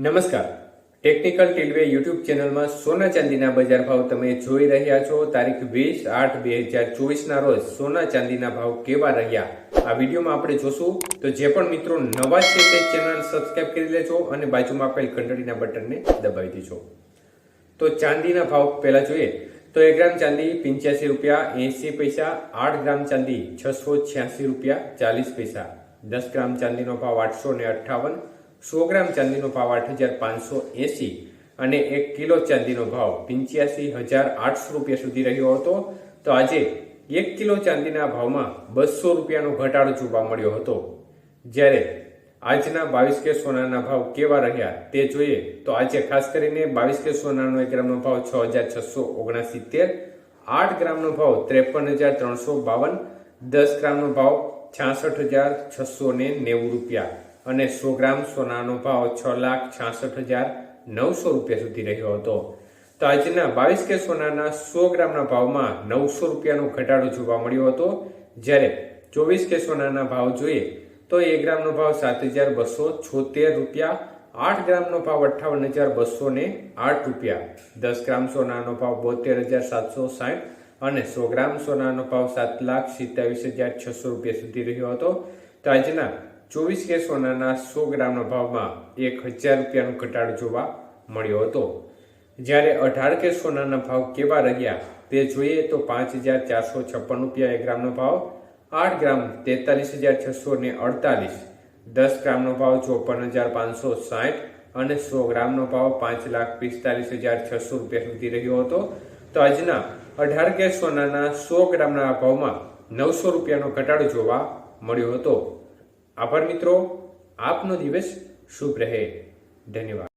નમસ્કાર, technical ટીલવે YouTube ચેનલમાં સોના ચાંદીના બજાર ભાવ તમે જોઈ રહ્યા છો। તારીખ 20/8/2024 રોજ સોના ચાંદીના ભાવ કેવા રહ્યા આ વિડીયોમાં આપણે જોશું। તો જે પણ મિત્રો નવા છે તે ચેનલ સબસ્ક્રાઇબ કરી લેજો અને બાજુમાં આપેલ ઘંટડીના બટનને દબાવી દેજો। તો ચાંદીના ભાવ પહેલા જોઈએ તો 1 ગ્રામ ચાંદી 85 રૂપિયા 80 પૈસા, 8 ગ્રામ ચાંદી 686 રૂપિયા 40 પૈસા, 10 ગ્રામ ચાંદીનો ભાવ 858, 100 ગ્રામ ચાંદીનો ભાવ 8580 અને 1 કિલો ચાંદીનો ભાવ 85800 રૂપિયા સુધી રહ્યો હતો। તો આજે 1 કિલો ચાંદીના ભાવમાં 200 રૂપિયાનો ઘટાડો જોવા મળ્યો હતો। જ્યારે આજના 22 કે સોનાના ભાવ કેવા રહ્યા તે જોઈએ તો આજે ખાસ કરીને 22 કે સોનાનો 1 ગ્રામનો ભાવ 6669, 8 ગ્રામનો ભાવ 53352, 10 ગ્રામનો ભાવ 66690 રૂપિયા અને 100 ગ્રામ સોનાનો ભાવ 6,66,900 રૂપિયા સુધી રહ્યો હતો। તો આજના 22 કે સોનાના 100 ગ્રામના ભાવમાં 900 રૂપિયાનો ઘટાડો જોવા મળ્યો હતો। જ્યારે 24 કે સોનાના ભાવ જોઈએ તો 1 ગ્રામનો ભાવ 7,276 રૂપિયા, 8 ગ્રામનો ભાવ 58,208 રૂપિયા, 10 ગ્રામ સોનાનો ભાવ 72,760 અને 100 ગ્રામ સોનાનો ભાવ 7,27,600 રૂપિયા સુધી રહ્યો હતો। તો આજના 24 કે સોનાના 100 ગ્રામના ભાવમાં 1000 રૂપિયાનો ઘટાડો જોવા મળ્યો હતો। જ્યારે 18 કે સોનાના ભાવ કેવા રહ્યા તે જોઈએ તો 5,456 રૂપિયા 1 ગ્રામનો ભાવ, 8 ગ્રામ 43,648, 10 ગ્રામનો ભાવ 54,560 અને 100 ગ્રામનો ભાવ 5,45,600 રૂપિયા સુધી રહ્યો હતો। તો આજના 18 કે સોનાના 100 ગ્રામના ભાવમાં 900 રૂપિયાનો ઘટાડો જોવા મળ્યો હતો। આભાર મિત્રો, આપનો દિવસ શુભ રહે। ધન્યવાદ।